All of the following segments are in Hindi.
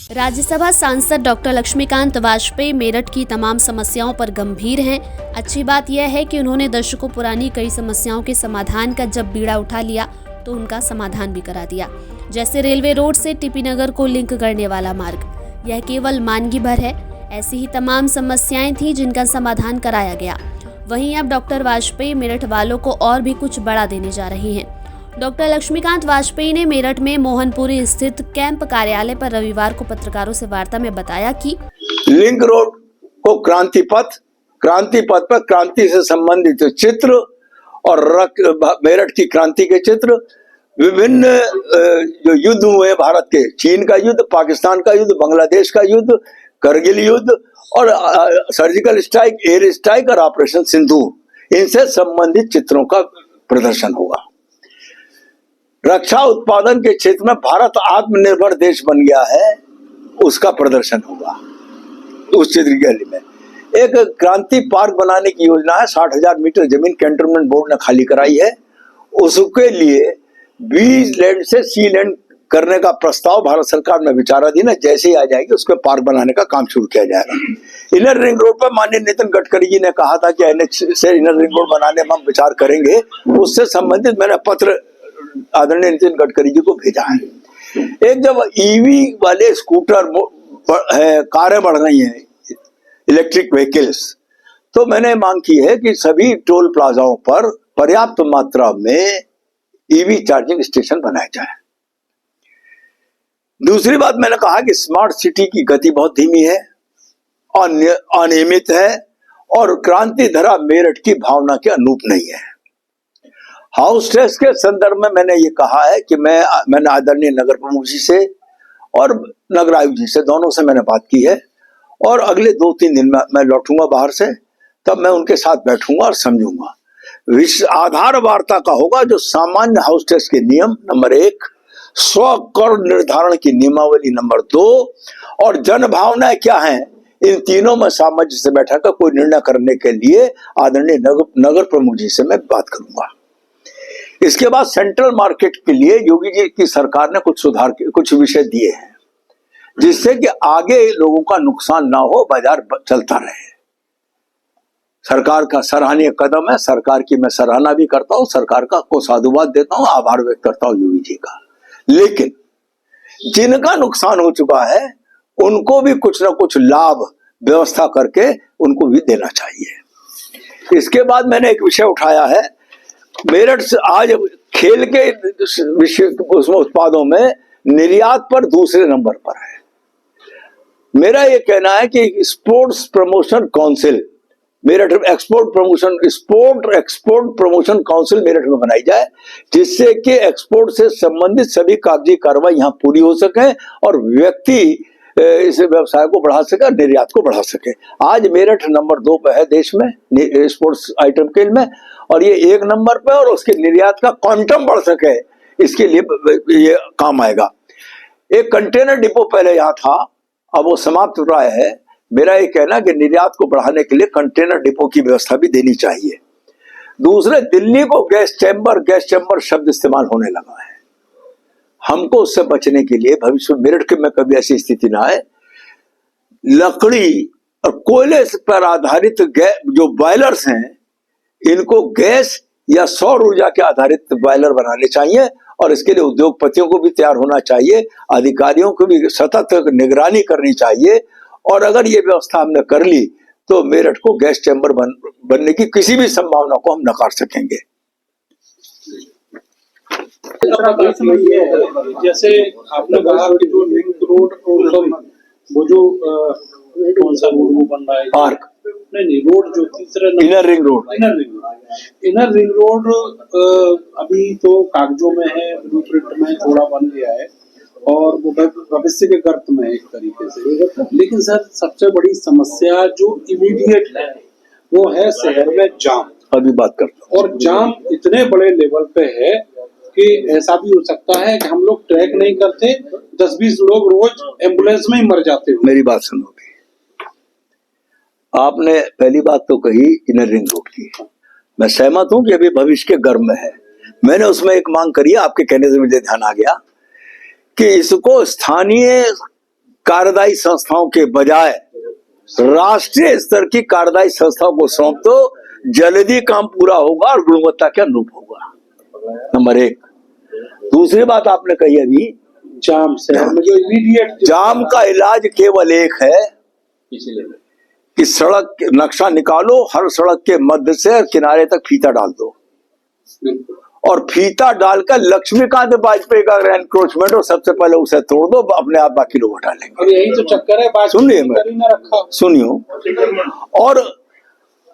राज्यसभा सांसद डॉक्टर लक्ष्मीकांत वाजपेयी मेरठ की तमाम समस्याओं पर गंभीर हैं। अच्छी बात यह है कि उन्होंने दशकों पुरानी कई समस्याओं के समाधान का जब बीड़ा उठा लिया तो उनका समाधान भी करा दिया। जैसे रेलवे रोड से टीपी नगर को लिंक करने वाला मार्ग, यह केवल मानगी भर है। ऐसी ही तमाम समस्याएं थी जिनका समाधान कराया गया। वहीं अब डॉक्टर वाजपेयी मेरठ वालों को और भी कुछ बड़ा देने जा रही हैं। डॉक्टर लक्ष्मीकांत वाजपेयी ने मेरठ में मोहनपुरी स्थित कैंप कार्यालय पर रविवार को पत्रकारों से वार्ता में बताया कि लिंक रोड को क्रांति पथ पर क्रांति से संबंधित चित्र और मेरठ की क्रांति के चित्र, विभिन्न जो युद्ध हुए भारत के, चीन का युद्ध, पाकिस्तान का युद्ध, बांग्लादेश का युद्ध, करगिल युद्ध और सर्जिकल स्ट्राइक, एयर स्ट्राइक और ऑपरेशन सिंदूर, इनसे संबंधित चित्रों का प्रदर्शन होगा। रक्षा उत्पादन के क्षेत्र में भारत आत्मनिर्भर देश बन गया है, उसका प्रदर्शन होगा उस चित्र गैलरी में। एक क्रांति पार्क बनाने की योजना है, 60,000 मीटर जमीन कैंटोनमेंट बोर्ड ने खाली कराई है। उसके लिए बी लैंड से सी लैंड करने का प्रस्ताव भारत सरकार में विचाराधीन है। जैसे ही आ जाएगी उसके पार्क बनाने का काम शुरू किया जाएगा। इनर रिंग रोड पर माननीय नितिन गडकरी जी ने कहा था कि एनएच से इनर रिंग रोड बनाने में हम विचार करेंगे। उससे संबंधित मैंने पत्र आदरणीय नितिन गडकरी जी को भेजा है। एक जब ईवी वाले स्कूटर कारें बढ़ रही हैं, इलेक्ट्रिक व्हीकल्स, तो मैंने मांग की है कि सभी टोल प्लाजाओं पर पर्याप्त मात्रा में ईवी चार्जिंग स्टेशन बनाए जाए। दूसरी बात, मैंने कहा कि स्मार्ट सिटी की गति बहुत धीमी है, अनियमित है और क्रांति धरा मेरठ की भावना के अनुरूप नहीं है। हाउस टेस्ट के संदर्भ में मैंने ये कहा है कि मैंने आदरणीय नगर प्रमुख जी से और नगर आयुक्त जी से, दोनों से मैंने बात की है और अगले 2-3 दिन में मैं लौटूंगा बाहर से, तब मैं उनके साथ बैठूंगा और समझूंगा। आधार वार्ता का होगा जो सामान्य हाउस टेस्ट के नियम नंबर 1, स्व कर निर्धारण की नियमावली नंबर 2 और जन भावनाएं क्या हैं, इन तीनों में सामंजस्य से बैठा कर कोई निर्णय करने के लिए आदरणीय नगर प्रमुख जी से मैं बात करूंगा। इसके बाद सेंट्रल मार्केट के लिए योगी जी की सरकार ने कुछ विषय दिए हैं जिससे कि आगे लोगों का नुकसान ना हो, बाजार चलता रहे। सरकार का सराहनीय कदम है, सरकार की मैं सराहना भी करता हूं, सरकार को साधुवाद देता हूं, आभार व्यक्त करता हूं योगी जी का। लेकिन जिनका नुकसान हो चुका है उनको भी कुछ ना कुछ लाभ व्यवस्था करके उनको भी देना चाहिए। इसके बाद मैंने एक विषय उठाया है, मेरठ से आज खेल के उत्पादों में निर्यात पर दूसरे नंबर पर है। मेरा ये कहना है कि स्पोर्ट्स प्रमोशन काउंसिल मेरठ में sport export promotion council Meerut में बनाई जाए, जिससे कि एक्सपोर्ट से संबंधित सभी कागजी कार्रवाई यहाँ पूरी हो सके और व्यक्ति इस व्यवसाय को बढ़ा सके, निर्यात को बढ़ा सके। आज मेरठ नंबर 2 पे है देश में स्पोर्ट्स आइटम के में, और ये 1 नंबर पे, और उसके निर्यात का क्वांटम बढ़ सके, इसके लिए ये काम आएगा। एक कंटेनर डिपो पहले यहाँ था, अब वो समाप्त हो रहा है। मेरा ये कहना कि निर्यात को बढ़ाने के लिए कंटेनर डिपो की व्यवस्था भी देनी चाहिए। दूसरे, दिल्ली को गैस चैम्बर शब्द इस्तेमाल होने लगा है। हमको उससे बचने के लिए भविष्य में मेरठ में कभी ऐसी स्थिति ना आए। लकड़ी और कोयले पर आधारित जो बॉयलर्स हैं, इनको गैस या सौर ऊर्जा के आधारित बॉयलर बनाने चाहिए और इसके लिए उद्योगपतियों को भी तैयार होना चाहिए, अधिकारियों को भी सतत निगरानी करनी चाहिए। और अगर ये व्यवस्था हमने कर ली तो मेरठ को गैस चैम्बर बनने की किसी भी संभावना को हम नकार सकेंगे। जैसे आपने कहा कि जो लिंक रोड वो जो कौन सा रोड बन रहा है, पार्क नहीं रोड जो तीसरा इनर रिंग रोड अभी तो कागजों में है, ब्लूप्रिंट में थोड़ा बन गया है और वो भविष्य के गर्त में है एक तरीके से। लेकिन सर, सबसे बड़ी समस्या जो इमीडिएट है वो है शहर में जाम। अभी बात करता हूं। और जाम इतने बड़े लेवल पे है कि ऐसा भी हो सकता है कि हम लोग ट्रैक नहीं करते, 10-20 लोग रोज एम्बुलेंस में ही मर जाते हो। मेरी बात सुनोगे? आपने पहली बात तो कही इनर रिंग रोड की, मैं सहमत हूं कि अभी भविष्य के गर्भ में है। मैंने उसमें एक मांग करी है, आपके कहने से मुझे ध्यान आ गया कि इसको स्थानीय कार्यदायी संस्थाओं के बजाय राष्ट्रीय स्तर की कार्यदायी संस्थाओं को सौंप दो, जल्दी काम पूरा होगा और गुणवत्ता के अनुरूप होगा। नंबर 1। दूसरी बात आपने कही अभी, जाम शहर में जो इमीडिएट जाम का इलाज केवल एक है कि सड़क नक्शा निकालो, हर सड़क के मध्य से किनारे तक फीता डाल दो, और फीता डालकर लक्ष्मीकांत वाजपेयी का अगर एनक्रोचमेंट हो सबसे पहले उसे तोड़ दो, अपने आप बाकी लोग हटा लेंगे। अब यही तो चक्कर है। सुनिए सुनियो, और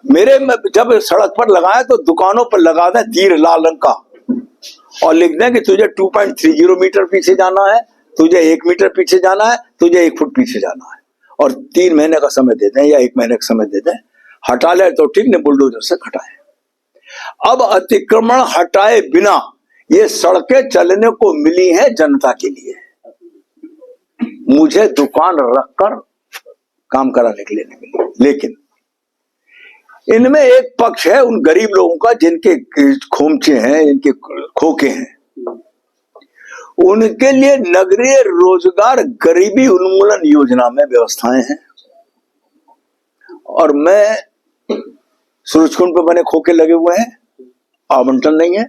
मेरे जब सड़क पर लगाए तो दुकानों पर लगा दें तीर लाल रंग का और लिख दें कि तुझे 2.30 मीटर पीछे जाना है, तुझे 1 मीटर पीछे जाना है, तुझे 1 फुट पीछे जाना है, और 3 महीने का समय दे दें या 1 महीने का समय दे दें। हटा ले तो ठीक, नहीं बुलडोजर से हटाए। अब अतिक्रमण हटाए बिना ये सड़कें चलने को मिली हैं जनता के लिए, मुझे दुकान रखकर काम कराने के लिए नहीं मिली। लेकिन इनमें एक पक्ष है उन गरीब लोगों का जिनके खोमचे हैं, इनके खोखे हैं, उनके लिए नगरीय रोजगार गरीबी उन्मूलन योजना में व्यवस्थाएं हैं। और मैं सूरजकुंड पे बने खोखे लगे हुए हैं, आवंटन नहीं है,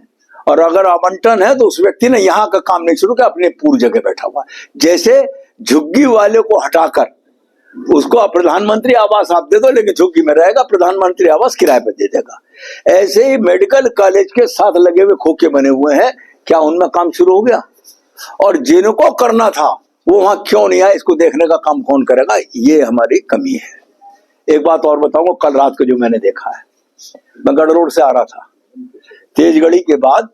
और अगर आवंटन है तो उस व्यक्ति ने यहाँ का काम नहीं शुरू किया, अपने पूरी जगह बैठा हुआ। जैसे झुग्गी वाले को हटाकर उसको प्रधानमंत्री आवास आप दे दो, लेकिन झुग्गी में रहेगा, प्रधानमंत्री आवास किराए पर दे देगा। ऐसे ही मेडिकल कॉलेज के साथ लगे हुए खोखे बने हुए हैं, क्या उनमें काम शुरू हो गया? और जिनको करना था वो वहां क्यों नहीं आए, इसको देखने का काम कौन करेगा? ये हमारी कमी है। एक बात और बताऊंगा, कल रात को जो मैंने देखा है, मैं गढ़ रोड से आ रहा था, तेज गढ़ी के बाद,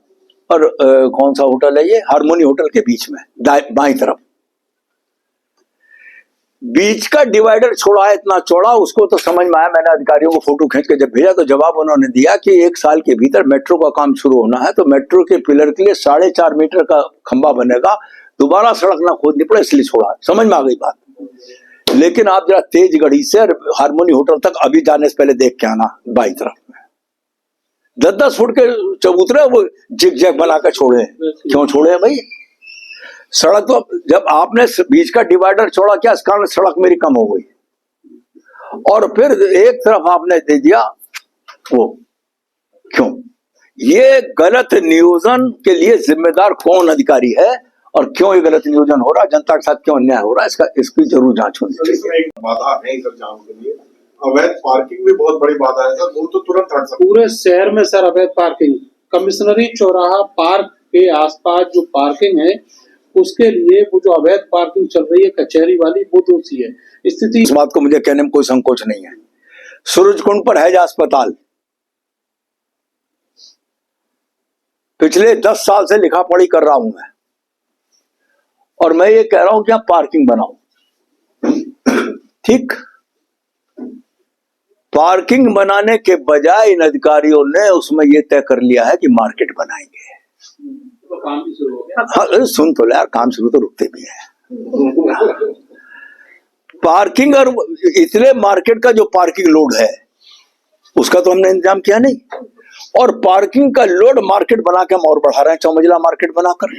और कौन सा होटल है ये, हारमोनी होटल के बीच में बाईं तरफ बीच का डिवाइडर छोड़ा है इतना चौड़ा, उसको तो समझ में आया। मैंने अधिकारियों को फोटो खींच के जब भेजा तो जवाब उन्होंने दिया कि 1 साल के भीतर मेट्रो का काम शुरू होना है, तो मेट्रो के पिलर के लिए 4.5 मीटर का खंबा बनेगा, दोबारा सड़क ना खोदनी पड़े, इसलिए छोड़ा। समझ में आ गई बात। लेकिन आप जरा तेज गढ़ी से हारमोनी होटल तक अभी जाने से पहले देख के आना, बाई तरफ में 10-10 फुट के चबूतरे वो जिग जैग बनाकर छोड़े। क्यों छोड़े भाई? सड़क तो जब आपने बीच का डिवाइडर छोड़ा, क्या इस कारण सड़क मेरी कम हो गई, और फिर एक तरफ आपने दे दिया वो, क्यों? ये गलत नियोजन के लिए जिम्मेदार कौन अधिकारी है और क्यों ये गलत नियोजन हो रहा है, जनता के साथ क्यों अन्याय हो रहा है, इसकी जरूर जांच होनी चाहिए। बाधा है सर जाम के लिए, अवैध पार्किंग भी बहुत बड़ी बाधा है सर, वो तो तुरंत हट सकते। पूरे शहर में सर अवैध पार्किंग, कमिश्नरी चौराहा पार्क के आसपास जो पार्किंग है उसके लिए वो जो अवैध पार्किंग चल रही है कचहरी वाली, वो दोषी है। स्थिति इस बात को मुझे कहने में कोई संकोच नहीं है। सूरजकुंड पर हैजा अस्पताल पिछले 10 साल से लिखा पढ़ी कर रहा हूं मैं, और मैं ये कह रहा हूं कि आप पार्किंग बनाओ, ठीक। पार्किंग बनाने के बजाय इन अधिकारियों ने उसमें यह तय कर लिया है कि मार्केट बनाएंगे। तो काम भी शुरू हो गया। हाँ, सुन तो ले यार, काम शुरू तो रुकते भी है। पार्किंग, और इतने मार्केट का जो पार्किंग लोड है उसका तो हमने इंतजाम किया नहीं, और पार्किंग का लोड मार्केट बना के हम और बढ़ा रहे हैं, 4 मंजिला मार्केट बनाकर।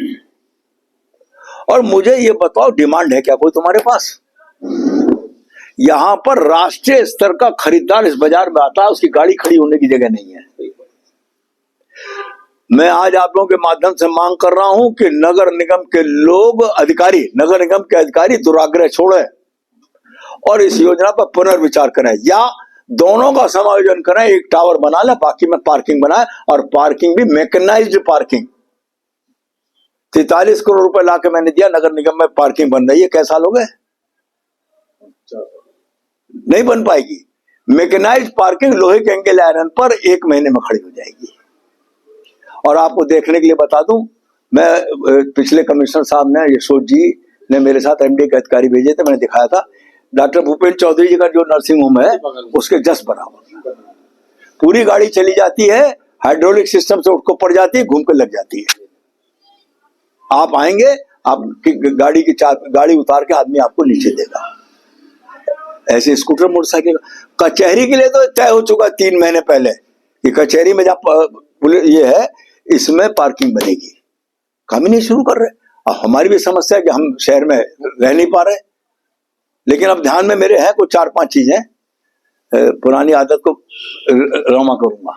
और मुझे ये बताओ, डिमांड है क्या कोई तुम्हारे पास? यहां पर राष्ट्रीय स्तर का खरीदार इस बाजार में आता है, उसकी गाड़ी खड़ी होने की जगह नहीं है। मैं आज आप लोगों के माध्यम से मांग कर रहा हूं कि नगर निगम के लोग, अधिकारी, नगर निगम के अधिकारी दुराग्रह छोड़ें और इस योजना पर पुनर्विचार करें, या दोनों का समायोजन करें। एक टावर बना ले, बाकी में पार्किंग बनाए, और पार्किंग भी मैकेनाइज्ड पार्किंग। 43 करोड़ रुपए लाके मैंने दिया, नगर निगम में पार्किंग बन रही है, कैसा लोग है? नहीं बन पाएगी। मैकेनाइज्ड पार्किंग लोहे के एंगल आयरन पर 1 महीने में खड़ी हो जाएगी। और आपको देखने के लिए बता दूं, मैं पिछले कमिश्नर साहब ने, यशोद जी ने मेरे साथ एमडी के अधिकारी भेजे थे, मैंने दिखाया था, डॉक्टर भूपेंद्र चौधरी जी का जो नर्सिंग होम है उसके जस्ट बराबर पूरी गाड़ी चली जाती है, हाइड्रोलिक सिस्टम से उठ पड़ जाती है, घूम कर लग जाती है। आप आएंगे, आपकी गाड़ी उतार के आदमी आपको नीचे देगा। ऐसे स्कूटर, मोटरसाइकिल, कचहरी के लिए तो तय हो चुका 3 महीने पहले कि कचहरी में जब ये है इसमें पार्किंग बनेगी, काम ही नहीं शुरू कर रहे। अब हमारी भी समस्या है कि हम शहर में रह नहीं पा रहे, लेकिन अब ध्यान में मेरे हैं कुछ 4-5 चीजें, पुरानी आदत को रमा करूंगा।